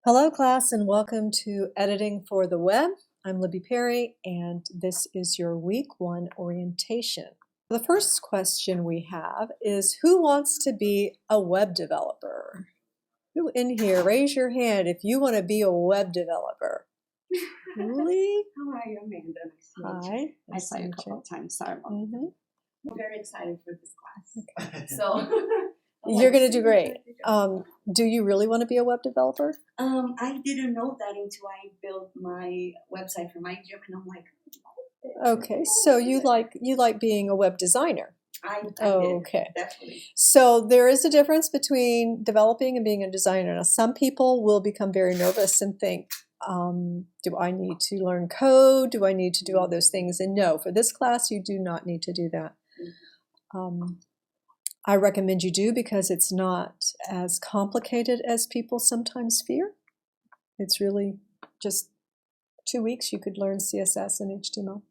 Hello, class, and welcome to Editing for the Web. I'm Libby Perry, and this is your Week 1 orientation. The first question we have is, who wants to be a web developer? Who in here, raise your hand if you want to be a web developer. Really? How are you, Amanda? Nice to meet you. Hi. I saw you a couple of times. Sorry about that. I'm very excited for this class. Okay. So You're going to do great. Do you really want to be a web developer? I didn't know that until I built my website for my gym, and I'm like, Okay, so you like being a web designer. I did, Okay. definitely. So there is a difference between developing and being a designer. Now, some people will become very nervous and think, do I need to learn code? Do I need to do all those things? And no, for this class, you do not need to do that. I recommend you do because it's not as complicated as people sometimes fear. It's really just 2 weeks you could learn CSS and HTML.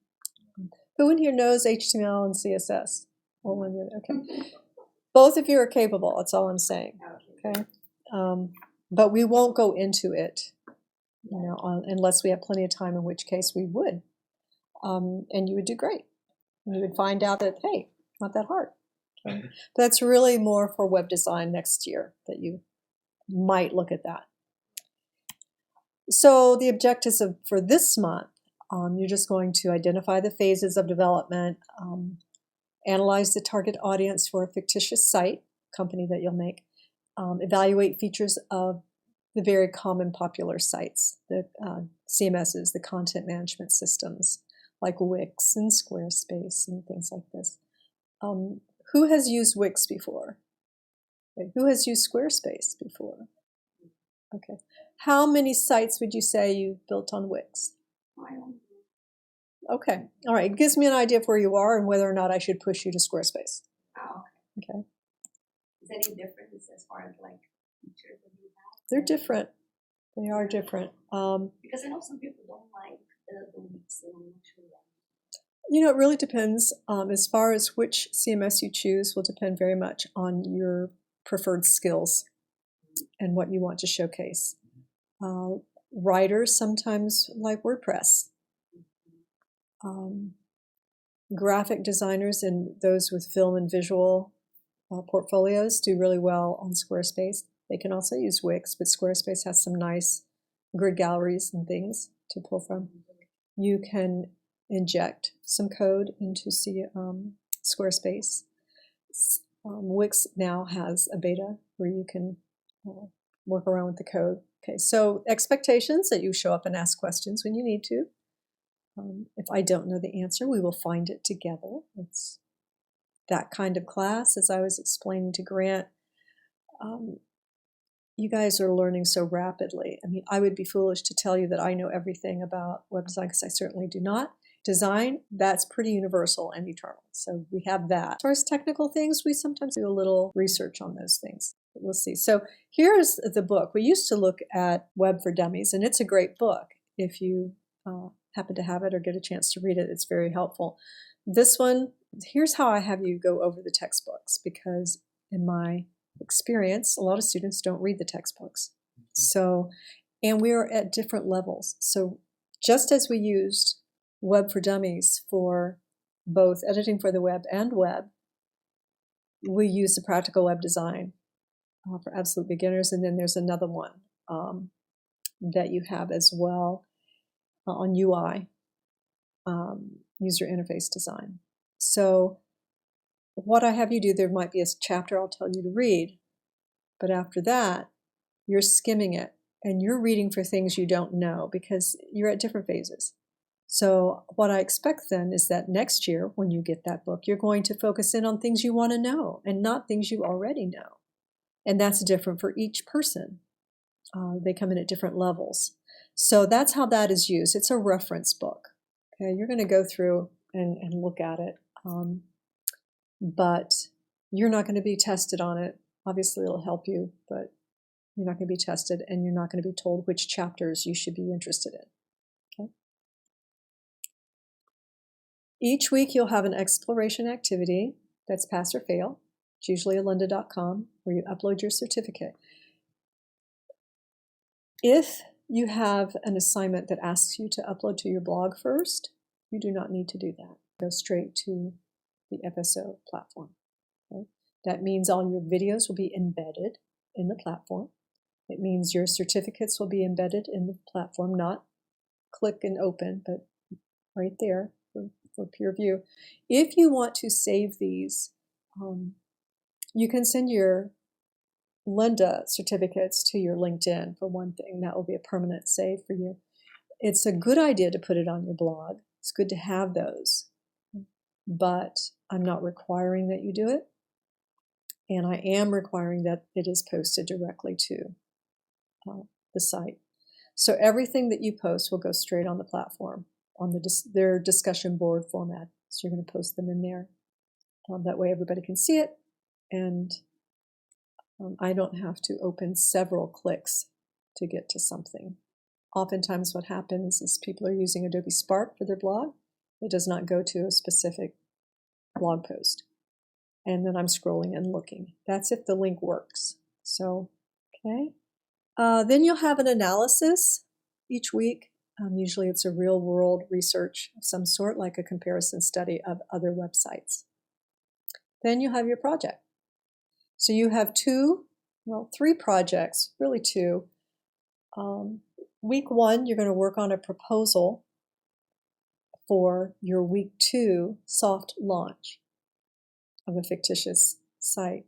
Who in here knows HTML and CSS? Okay. Both of you are capable, that's all I'm saying. Okay. But we won't go into it, unless we have plenty of time, in which case we would. And you would do great. And you would find out that, hey, not that hard. Okay. But that's really more for web design next year that you might look at that. So the objectives for this month, you're just going to identify the phases of development, analyze the target audience for a fictitious site, company that you'll make, evaluate features of the very common popular sites, the CMSs, the content management systems, like Wix and Squarespace and things like this. Who has used Wix before? Okay. Who has used Squarespace before? Okay. How many sites would you say you built on Wix? Okay. All right. It gives me an idea of where you are and whether or not I should push you to Squarespace. Oh, okay. Is there any difference as far as like features that you have? They're different. They are different. Because I know some people don't like the Wix, and I'm not sure why. It really depends. As far as which CMS you choose will depend very much on your preferred skills and what you want to showcase. Writers sometimes like WordPress. Graphic designers and those with film and visual portfolios do really well on Squarespace. They can also use Wix, but Squarespace has some nice grid galleries and things to pull from. You can inject some code into Squarespace. Wix now has a beta where you can work around with the code. Okay, so expectations that you show up and ask questions when you need to. If I don't know the answer, we will find it together. It's that kind of class. As I was explaining to Grant, you guys are learning so rapidly. I mean, I would be foolish to tell you that I know everything about web design, because I certainly do not. Design, that's pretty universal and eternal. So we have that. As far as technical things, we sometimes do a little research on those things. But we'll see. So here's the book. We used to look at Web for Dummies, and it's a great book. If you happen to have it or get a chance to read it, it's very helpful. This one, here's how I have you go over the textbooks, because in my experience, a lot of students don't read the textbooks. So, and we are at different levels. So just as we used Web for Dummies for both editing for the web and web, we use the practical web design for absolute beginners. And then there's another one that you have as well on UI, user interface design. So what I have you do, there might be a chapter I'll tell you to read, but after that, you're skimming it and you're reading for things you don't know because you're at different phases. So what I expect then is that next year, when you get that book, you're going to focus in on things you want to know and not things you already know. And that's different for each person. They come in at different levels. So that's how that is used. It's a reference book. Okay, you're going to go through and look at it. But you're not going to be tested on it. Obviously, it'll help you, but you're not going to be tested, and you're not going to be told which chapters you should be interested in. Okay. Each week, you'll have an exploration activity that's pass or fail. It's usually a lynda.com where you upload your certificate. If you have an assignment that asks you to upload to your blog first, you do not need to do that. Go straight to the FSO platform. Okay? That means all your videos will be embedded in the platform. It means your certificates will be embedded in the platform, not click and open, but right there for peer view. If you want to save these, you can send your Lynda certificates to your LinkedIn for one thing. That will be a permanent save for you. It's a good idea to put it on your blog. It's good to have those, but I'm not requiring that you do it. And I am requiring that it is posted directly to the site. So everything that you post will go straight on the platform, on their discussion board format. So you're going to post them in there. That way everybody can see it, and I don't have to open several clicks to get to something. Oftentimes what happens is people are using Adobe Spark for their blog. It does not go to a specific blog post. And then I'm scrolling and looking. That's if the link works. So, okay. Then you'll have an analysis each week. Usually it's a real world research of some sort, like a comparison study of other websites. Then you have your project. So you have three projects, really two. Week 1, you're going to work on a proposal for your week 2 soft launch of a fictitious site.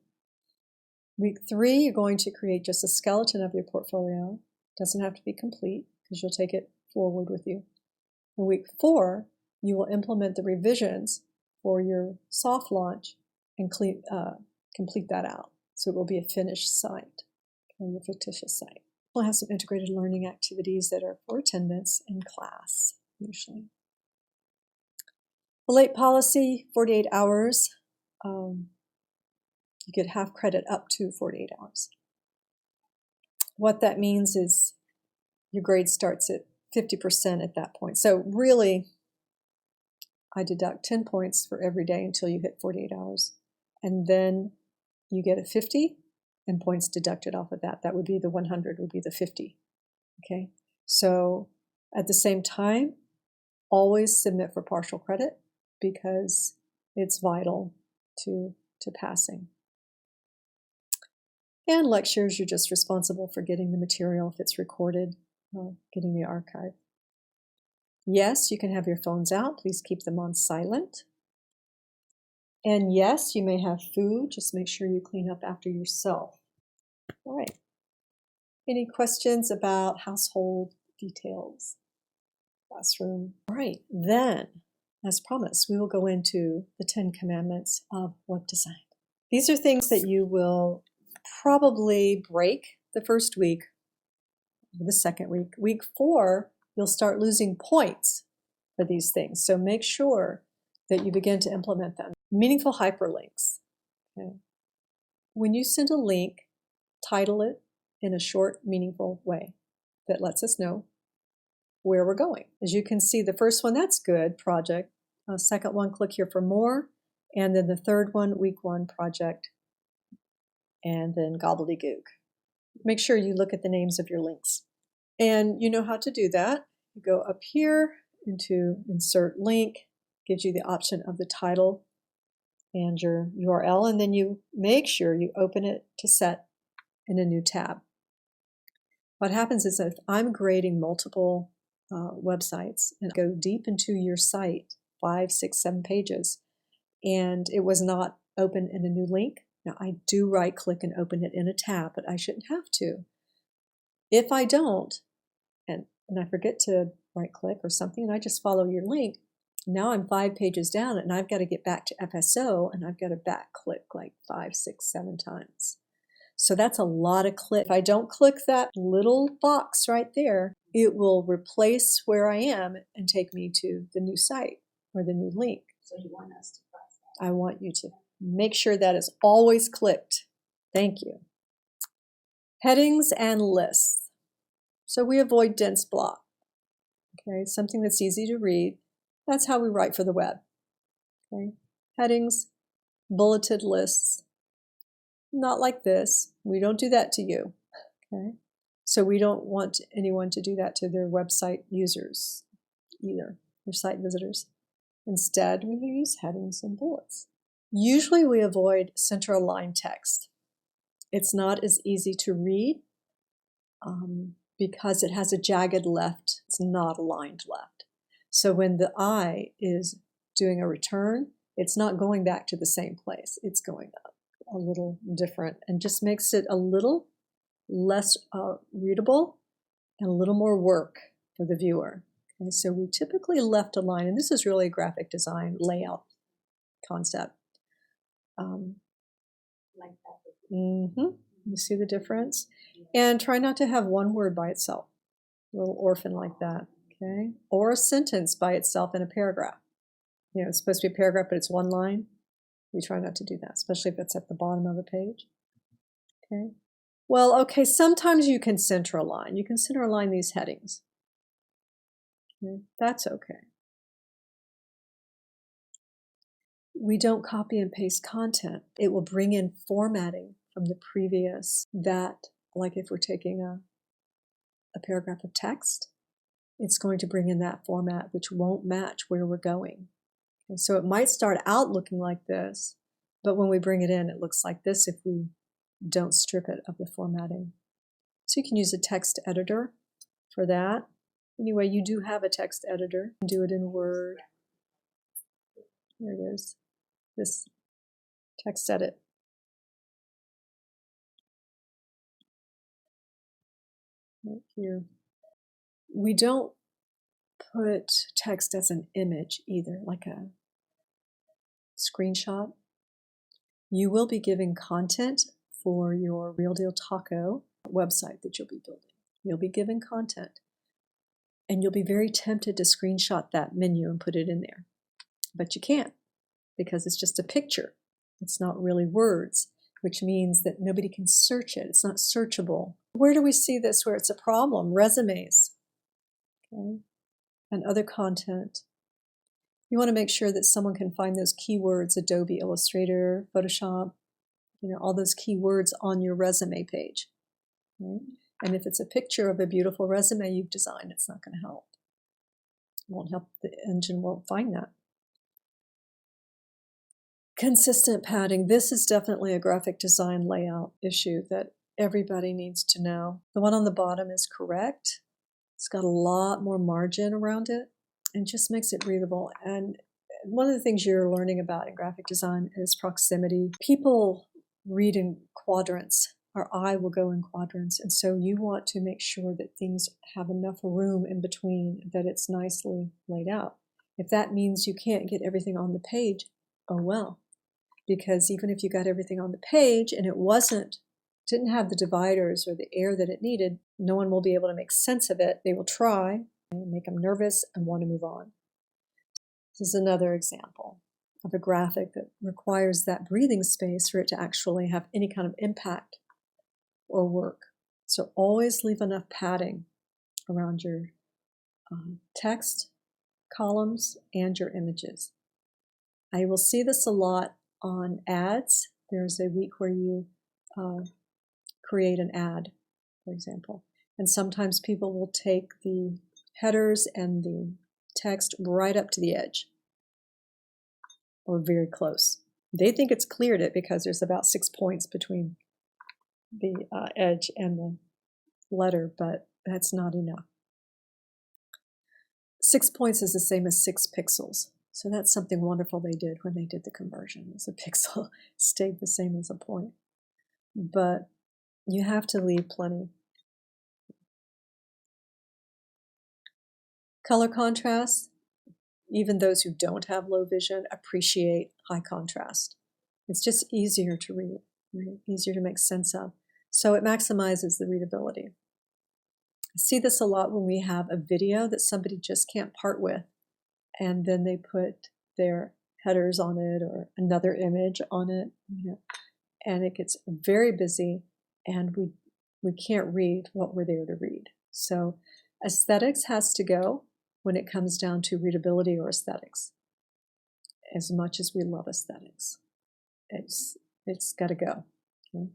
Week 3, you're going to create just a skeleton of your portfolio. It doesn't have to be complete because you'll take it forward with you. In week 4, you will implement the revisions for your soft launch and complete that out. So it will be a finished site, your fictitious site. We'll have some integrated learning activities that are for attendance in class, usually. The late policy, 48 hours. You get half credit up to 48 hours. What that means is your grade starts at 50% at that point. So really, I deduct 10 points for every day until you hit 48 hours. And then you get a 50 and points deducted off of that. That would be the 100, would be the 50. Okay, so at the same time, always submit for partial credit because it's vital to passing. And lectures, you're just responsible for getting the material if it's recorded, getting the archive. Yes, you can have your phones out. Please keep them on silent. And yes, you may have food. Just make sure you clean up after yourself. All right. Any questions about household details? Classroom. All right. Then, as promised, we will go into the 10 Commandments of web design. These are things that you will probably break the first week, the second week. Week 4, you'll start losing points for these things. So make sure that you begin to implement them. Meaningful hyperlinks. Okay. When you send a link, title it in a short, meaningful way that lets us know where we're going. As you can see, the first one, that's good, project. Second one, click here for more. And then the third one, week 1 project. And then gobbledygook. Make sure you look at the names of your links. And you know how to do that. You go up here into insert link, gives you the option of the title and your URL, and then you make sure you open it to set in a new tab. What happens is if I'm grading multiple websites and go deep into your site, 5, 6, 7 pages, and it was not open in a new link, now I do right click and open it in a tab, but I shouldn't have to. If I don't, and I forget to right click or something, and I just follow your link, now I'm 5 pages down and I've got to get back to FSO and I've got to back click like 5, 6, 7 times. So that's a lot of click. If I don't click that little box right there, it will replace where I am and take me to the new site or the new link. So you want us to press that? I want you to make sure that is always clicked. Thank you. Headings and lists. So we avoid dense block. Okay, something that's easy to read. That's how we write for the web. Okay, headings, bulleted lists. Not like this. We don't do that to you. Okay, So we don't want anyone to do that to their website users either, their site visitors. Instead, we use headings and bullets. Usually we avoid center aligned text. It's not as easy to read because it has a jagged left. It's not aligned left. So when the I is doing a return, it's not going back to the same place. It's going up a little different and just makes it a little less readable and a little more work for the viewer. Okay, so we typically left align, and this is really a graphic design layout concept. Like that. You see the difference? And try not to have one word by itself, a little orphan like that, okay? Or a sentence by itself in a paragraph. You know, it's supposed to be a paragraph, but it's one line. We try not to do that, especially if it's at the bottom of a page, okay? Well, okay, sometimes you can center align. You can center align these headings. Okay? That's okay. We don't copy and paste content. It will bring in formatting from the previous that, like if we're taking a paragraph of text, it's going to bring in that format which won't match where we're going. Okay, so it might start out looking like this, but when we bring it in, it looks like this if we don't strip it of the formatting. So you can use a text editor for that. Anyway, you do have a text editor. You can do it in Word. There it is. This text edit. Right here. We don't put text as an image either, like a screenshot. You will be giving content for your Real Deal Taco website that you'll be building. You'll be given content, and you'll be very tempted to screenshot that menu and put it in there. But you can't because it's just a picture. It's not really words, which means that nobody can search it. It's not searchable. Where do we see this where it's a problem? Resumes, okay, and other content. You want to make sure that someone can find those keywords, Adobe Illustrator, Photoshop, all those keywords on your resume page. Right? And if it's a picture of a beautiful resume you've designed, it's not going to help. It won't help. The engine won't find that. Consistent padding. This is definitely a graphic design layout issue that everybody needs to know. The one on the bottom is correct. It's got a lot more margin around it and just makes it readable. And one of the things you're learning about in graphic design is proximity. People read in quadrants. Our eye will go in quadrants. And so you want to make sure that things have enough room in between, that it's nicely laid out. If that means you can't get everything on the page, oh well. Because even if you got everything on the page and it didn't have the dividers or the air that it needed, no one will be able to make sense of it. They will try and make them nervous and want to move on. This is another example of a graphic that requires that breathing space for it to actually have any kind of impact or work. So always leave enough padding around your text, columns, and your images. I will see this a lot on ads. There's a week where you create an ad, for example. And sometimes people will take the headers and the text right up to the edge or very close. They think it's cleared it because there's about 6 points between the edge and the letter, but that's not enough. 6 points is the same as 6 pixels. So that's something wonderful they did when they did the conversion. As a pixel stayed the same as a point. But you have to leave plenty. Color contrast. Even those who don't have low vision appreciate high contrast. It's just easier to read, right? Easier to make sense of. So it maximizes the readability. I see this a lot when we have a video that somebody just can't part with, and then they put their headers on it or another image on it, and it gets very busy, and we can't read what we're there to read. So aesthetics has to go when it comes down to readability or aesthetics. As much as we love aesthetics, it's got to go. Okay?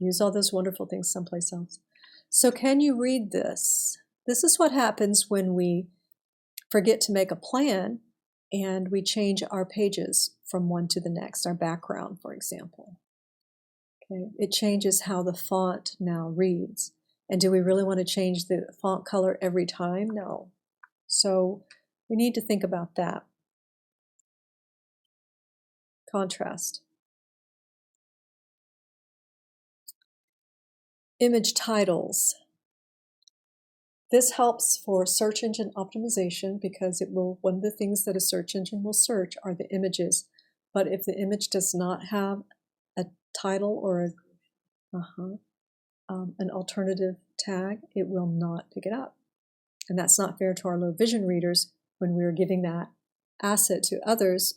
Use all those wonderful things someplace else. So can you read this? This is what happens when we forget to make a plan and we change our pages from one to the next, our background, for example. Okay. It changes how the font now reads. And do we really want to change the font color every time? No. So we need to think about that. Contrast. Image titles. This helps for search engine optimization because it will, one of the things that a search engine will search are the images. But if the image does not have a title or an alternative tag, it will not pick it up. And that's not fair to our low vision readers when we're giving that asset to others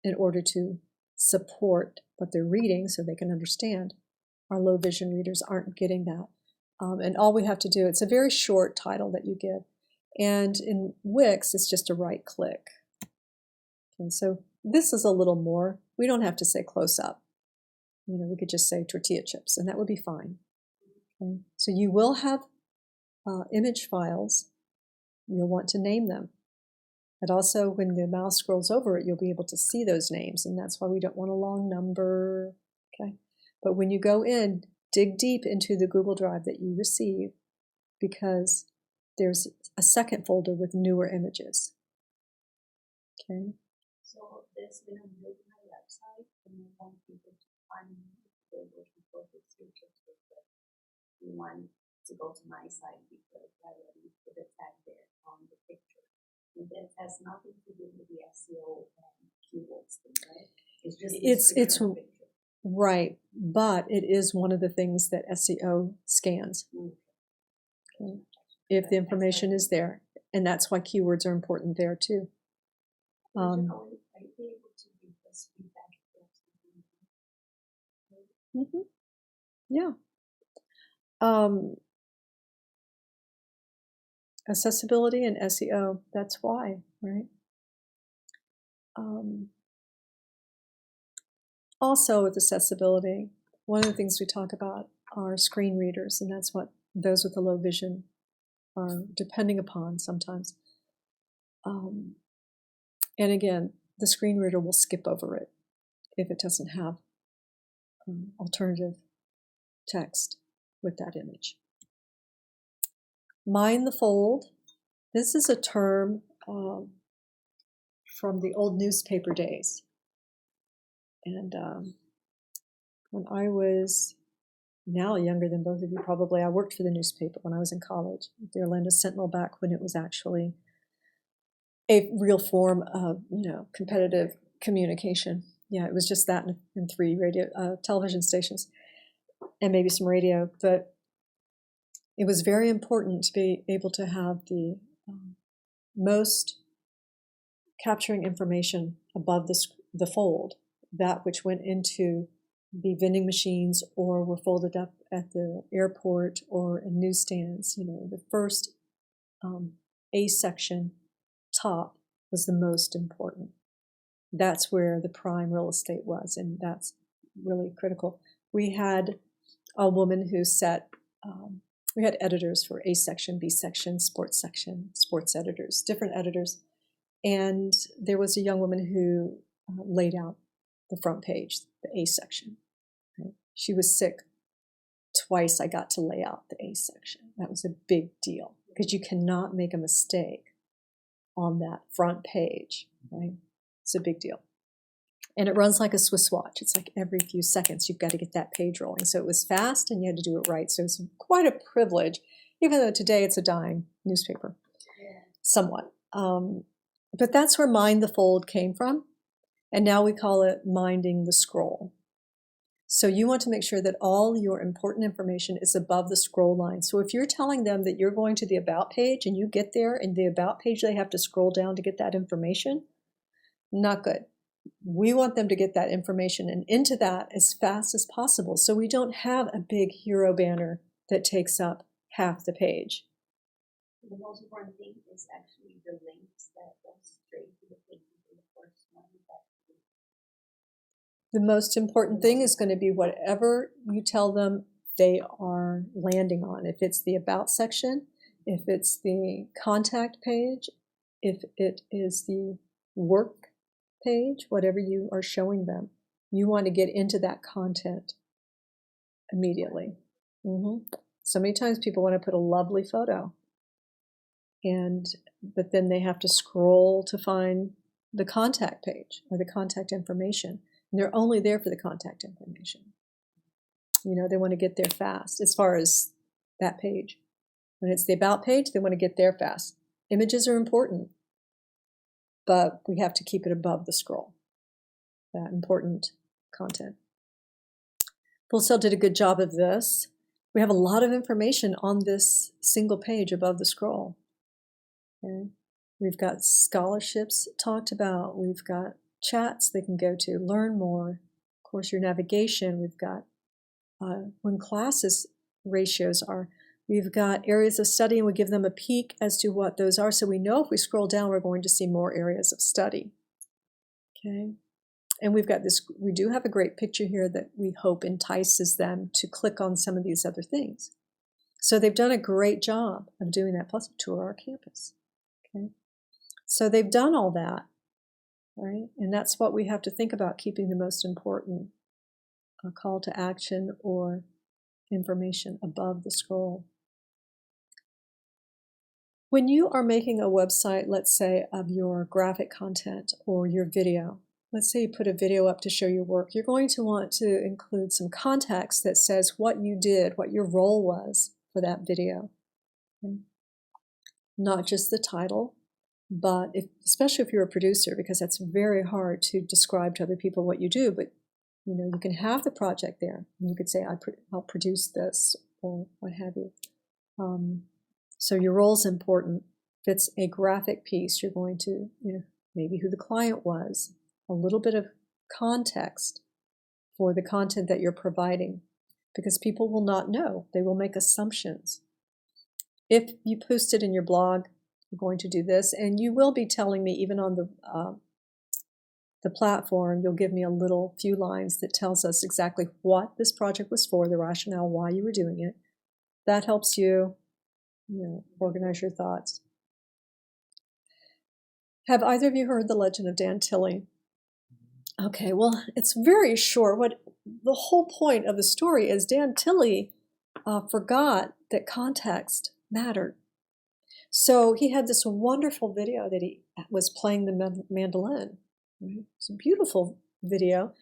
in order to support what they're reading so they can understand. Our low vision readers aren't getting that. And all we have to do, it's a very short title that you give. And in Wix, it's just a right click. And so this is a little more. We don't have to say close up. We could just say tortilla chips, and that would be fine. Okay? So you will have image files. You'll want to name them. And also, when the mouse scrolls over it, you'll be able to see those names, and that's why we don't want a long number. Okay? But when you go in, dig deep into the Google Drive that you receive, because there's a second folder with newer images. Okay? So this, when I'm building my website, and I want people to find the you want to go to my site because I already put a tag there on the picture. And that has nothing to do with the SEO and keywords thing, right? It's just it's right, but it is one of the things that SEO scans. Okay. If the information is there, and that's why keywords are important there too. Are you able to give us feedback? Yeah. Accessibility and SEO, that's why, right? Also with accessibility, one of the things we talk about are screen readers, and that's what those with the low vision are depending upon sometimes. And again, the screen reader will skip over it if it doesn't have alternative text with that image. Mind the fold. This is a term from the old newspaper days. And when I was now younger than both of you probably, I worked for the newspaper when I was in college, the Orlando Sentinel, back when it was actually a real form of, competitive communication. Yeah, it was just that and 3 television stations and maybe some radio. But it was very important to be able to have the most capturing information above the fold, that which went into the vending machines or were folded up at the airport or in newsstands. The first A section top was the most important. That's where the prime real estate was, and that's really critical. We had a woman who we had editors for A section, B section, sports editors, different editors. And there was a young woman who laid out the front page, the A section. Right? She was sick. Twice I got to lay out the A section. That was a big deal because you cannot make a mistake on that front page. Right? It's a big deal. And it runs like a Swiss watch. It's like every few seconds you've got to get that page rolling. So it was fast and you had to do it right. So it's quite a privilege, even though today it's a dying newspaper, somewhat. But that's where Mind the Fold came from. And now we call it minding the scroll. So you want to make sure that all your important information is above the scroll line. So if you're telling them that you're going to the About page and you get there and the About page, they have to scroll down to get that information, not good. We want them to get that information and into that as fast as possible. So we don't have a big hero banner that takes up half the page. The most important thing is actually the links that go straight to the page in the first one. The most important thing is going to be whatever you tell them they are landing on. If it's the About section, if it's the Contact page, if it is the Work page, whatever you are showing them, you want to get into that content immediately. So many times people want to put a lovely photo, but then they have to scroll to find the contact page or the contact information. And they're only there for the contact information. They want to get there fast as far as that page. When it's the About page, they want to get there fast. Images are important, but we have to keep it above the scroll, that important content. Full Sail did a good job of this. We have a lot of information on this single page above the scroll. Okay. We've got scholarships talked about. We've got chats they can go to, learn more. Of course, your navigation. We've got when classes ratios are. We've got areas of study, and we give them a peek as to what those are. So we know if we scroll down, we're going to see more areas of study. Okay. And we've got this, we do have a great picture here that we hope entices them to click on some of these other things. So they've done a great job of doing that, plus a tour our campus. Okay. So they've done all that, right? And that's what we have to think about, keeping the most important call to action or information above the scroll. When you are making a website, let's say, of your graphic content or your video, let's say you put a video up to show your work, you're going to want to include some context that says what you did, what your role was for that video. Okay. Not just the title, but especially if you're a producer, because that's very hard to describe to other people what you do, but you can have the project there, and you could say, I'll produce this, or what have you. So your role is important. If it's a graphic piece, you're going to, maybe who the client was, a little bit of context for the content that you're providing, because people will not know. They will make assumptions. If you post it in your blog, you're going to do this, and you will be telling me, even on the platform, you'll give me a little few lines that tells us exactly what this project was for, the rationale why you were doing it. That helps you, organize your thoughts. Have either of you heard the legend of Dan Tilley? Okay, well, it's very short. What the whole point of the story is, Dan Tilley forgot that context mattered. So he had this wonderful video that he was playing the mandolin. It's a beautiful video.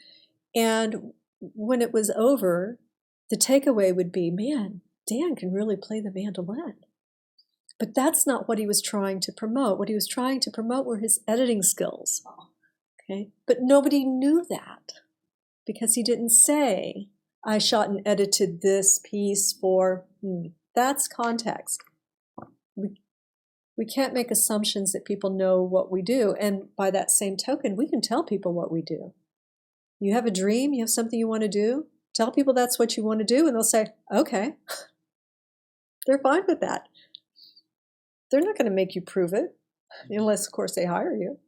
And when it was over, the takeaway would be, man, Dan can really play the mandolin. But that's not what he was trying to promote. What he was trying to promote were his editing skills. Okay? But nobody knew that, because he didn't say, I shot and edited this piece for, that's context. We can't make assumptions that people know what we do. And by that same token, we can tell people what we do. You have a dream, you have something you want to do, tell people that's what you want to do, and they'll say, okay. They're fine with that. They're not going to make you prove it, unless, of course, they hire you.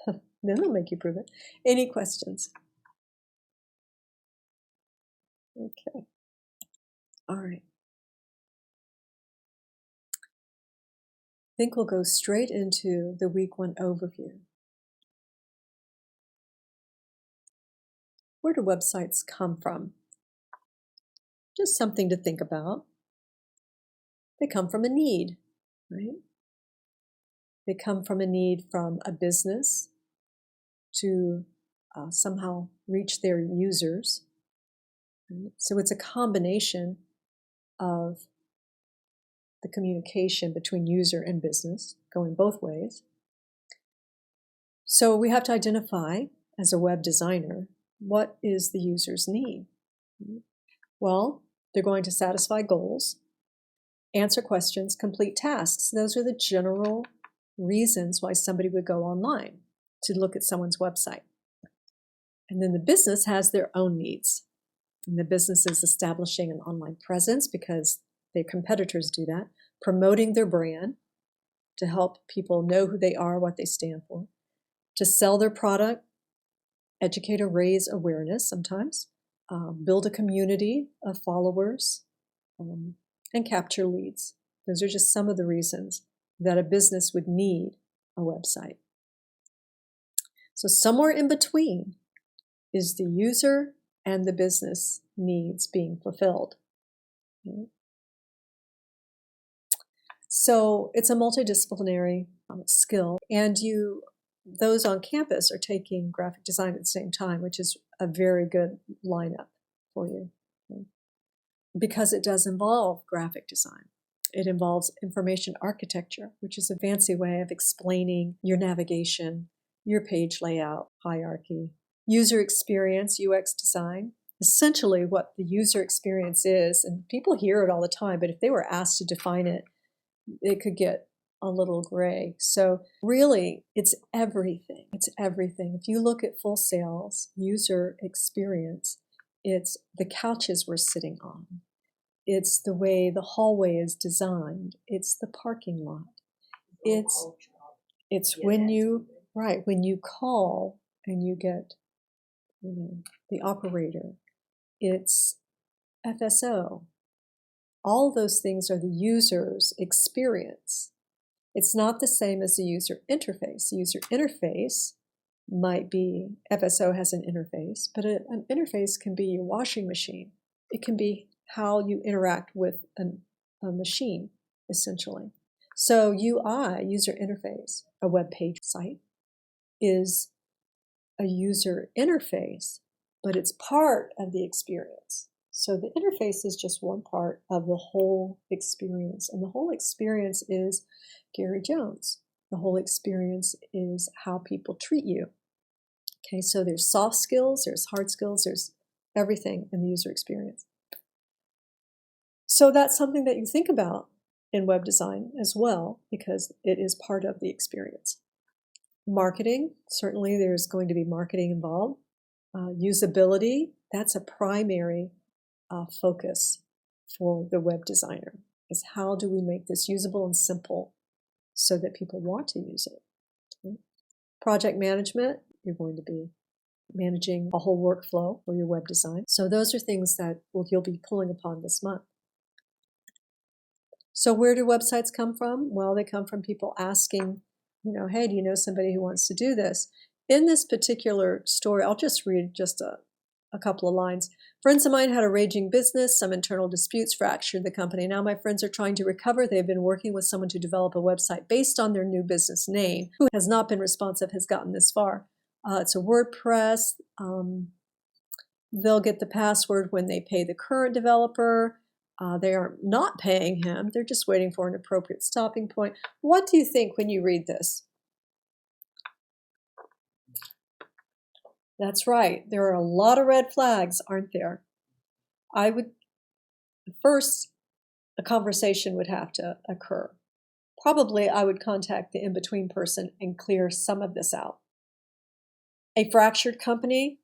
Then they'll make you prove it. Any questions? Okay. All right. I think we'll go straight into the week 1 overview. Where do websites come from? Just something to think about. They come from a need, right? They come from a need from a business to somehow reach their users. Right? So it's a combination of the communication between user and business, going both ways. So we have to identify, as a web designer, what is the user's need? Well, they're going to satisfy goals, answer questions, complete tasks. Those are the general reasons why somebody would go online to look at someone's website. And then the business has their own needs. And the business is establishing an online presence, because their competitors do that, promoting their brand to help people know who they are, what they stand for, to sell their product, educate or raise awareness sometimes, build a community of followers, and capture leads. Those are just some of the reasons that a business would need a website. So somewhere in between is the user and the business needs being fulfilled. Okay. So it's a multidisciplinary skill, and those on campus are taking graphic design at the same time, which is a very good lineup for you, okay? Because it does involve graphic design. It involves information architecture, which is a fancy way of explaining your navigation, your page layout, hierarchy, user experience, UX design. Essentially what the user experience is, and people hear it all the time, but if they were asked to define it, it could get a little gray. So really, it's everything. It's everything. If you look at Full Sail's user experience, it's the couches we're sitting on. It's the way the hallway is designed. It's the parking lot. It's when you call and you get, the operator. It's FSO. All those things are the user's experience. It's not the same as the user interface. The user interface might be, FSO has an interface, but an interface can be your washing machine. It can be how you interact with a machine, essentially. So UI, user interface, a web page site, is a user interface, but it's part of the experience. So the interface is just one part of the whole experience. And the whole experience is Gary Jones. The whole experience is how people treat you. Okay, so there's soft skills, there's hard skills, there's everything in the user experience. So that's something that you think about in web design as well, because it is part of the experience. Marketing, certainly there's going to be marketing involved. Usability, that's a primary focus for the web designer, is how do we make this usable and simple so that people want to use it. Okay. Project management, you're going to be managing a whole workflow for your web design. So those are things that you'll be pulling upon this month. So where do websites come from? Well, they come from people asking, hey, do you know somebody who wants to do this? In this particular story, I'll just read just a couple of lines. Friends of mine had a raging business. Some internal disputes fractured the company. Now my friends are trying to recover. They've been working with someone to develop a website based on their new business name. Who has not been responsive has gotten this far. It's a WordPress. They'll get the password when they pay the current developer. They are not paying him. They're just waiting for an appropriate stopping point. What do you think when you read this? That's right. There are a lot of red flags, aren't there? First, a conversation would have to occur. Probably I would contact the in-between person and clear some of this out. A fractured company,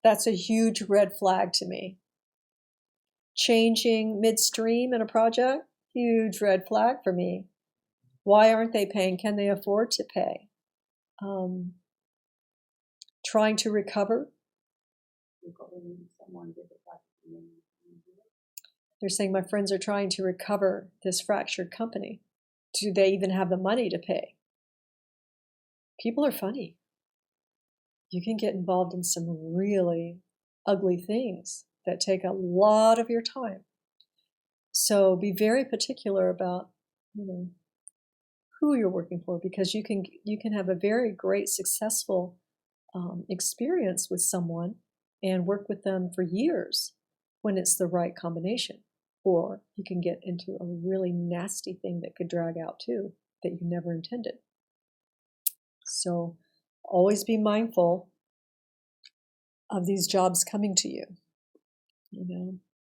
that's a huge red flag to me. Changing midstream in a project, huge red flag for me. Why aren't they paying? Can they afford to pay? Trying to recover. They're saying my friends are trying to recover this fractured company. Do they even have the money to pay? People are funny. You can get involved in some really ugly things that take a lot of your time. So be very particular about, who you're working for, because you can have a very great, successful experience with someone and work with them for years when it's the right combination. Or you can get into a really nasty thing that could drag out too, that you never intended. So always be mindful of these jobs coming to you.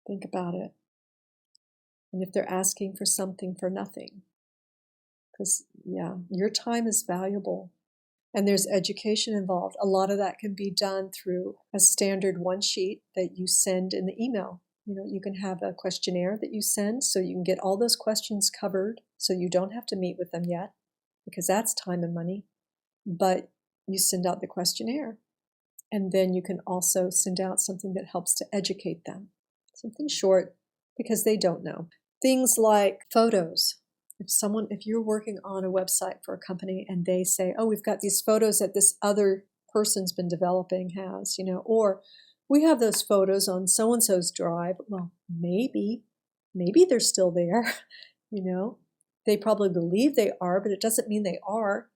Think about it. And if they're asking for something for nothing, because your time is valuable. And there's education involved. A lot of that can be done through a standard one sheet that you send in the email. You can have a questionnaire that you send so you can get all those questions covered so you don't have to meet with them yet, because that's time and money. But you send out the questionnaire And then you can also send out something that helps to educate them, something short, because they don't know. Things like photos. If you're working on a website for a company and they say, oh, we've got these photos that this other person's been developing has, or we have those photos on so-and-so's drive. Well, maybe they're still there, They probably believe they are, but it doesn't mean they are.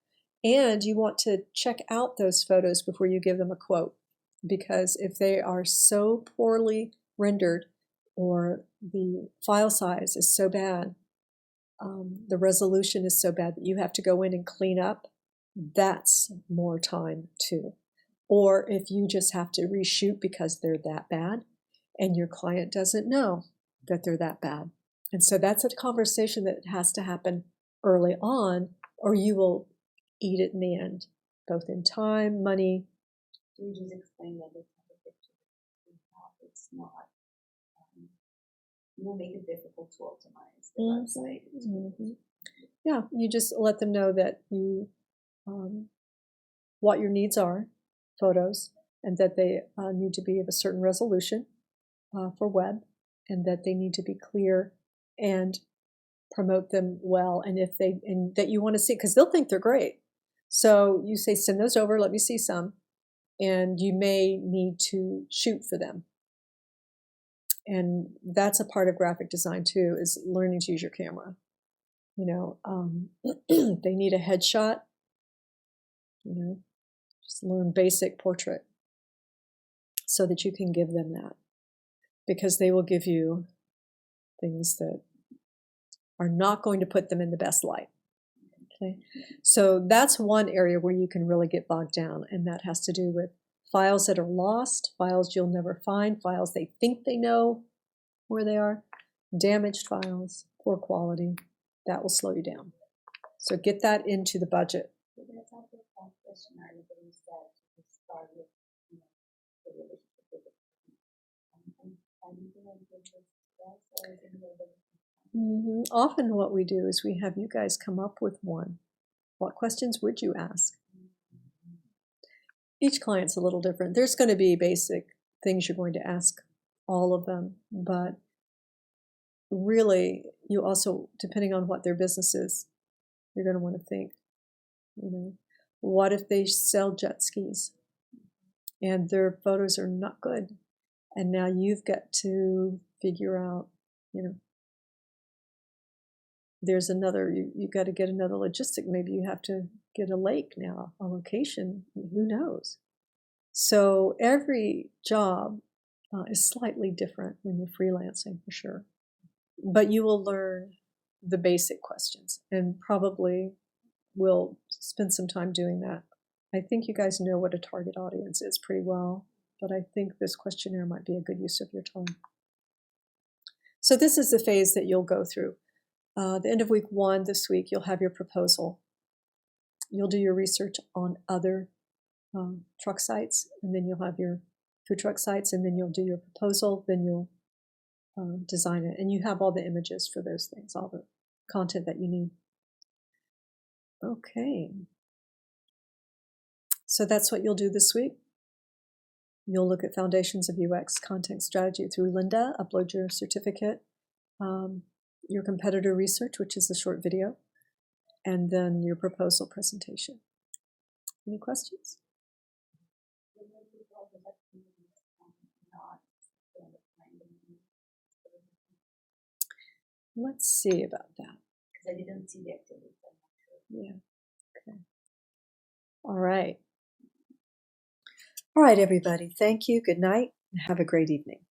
And you want to check out those photos before you give them a quote, because if they are so poorly rendered or the file size is so bad, the resolution is so bad that you have to go in and clean up, that's more time too. Or if you just have to reshoot because they're that bad and your client doesn't know that they're that bad. And so that's a conversation that has to happen early on, or you will eat it in the end, both in time, money. You just explain that it's not a picture. It's not. It will make it difficult to optimize the website. Mm-hmm. Yeah, you just let them know that you what your needs are, photos, and that they need to be of a certain resolution for web, and that they need to be clear and promote them well, and that you want to see, because they'll think they're great. So you say, send those over, let me see some, and you may need to shoot for them. And that's a part of graphic design too, is learning to use your camera. They need a headshot, just learn basic portrait so that you can give them that, because they will give you things that are not going to put them in the best light. Okay, so that's one area where you can really get bogged down, and that has to do with files that are lost, files you'll never find, files they think they know where they are, damaged files, poor quality. That will slow you down. So get that into the budget. So that's how the question are you said to start with, the relationship with the person. And you can give this stress or is it Often what we do is we have you guys come up with one. What questions would you ask? Each client's a little different. There's going to be basic things you're going to ask all of them, but really you also, depending on what their business is, you're going to want to think, what if they sell jet skis and their photos are not good? And now you've got to figure out, there's another, you got to get another logistic. Maybe you have to get a lake now, a location, who knows? So every job is slightly different when you're freelancing, for sure. But you will learn the basic questions, and probably will spend some time doing that. I think you guys know what a target audience is pretty well, but I think this questionnaire might be a good use of your time. So this is the phase that you'll go through. The end of week 1 this week, you'll have your proposal. You'll do your research on other truck sites, and then you'll have your food truck sites, and then you'll do your proposal, then you'll design it. And you have all the images for those things, all the content that you need. Okay. So that's what you'll do this week. You'll look at Foundations of UX Content Strategy through Lynda, upload your certificate, your competitor research, which is the short video, and then your proposal presentation. Any questions? Let's see about that. Because I didn't see the activity. Yeah. Okay. All right. All right, everybody. Thank you. Good night, and have a great evening.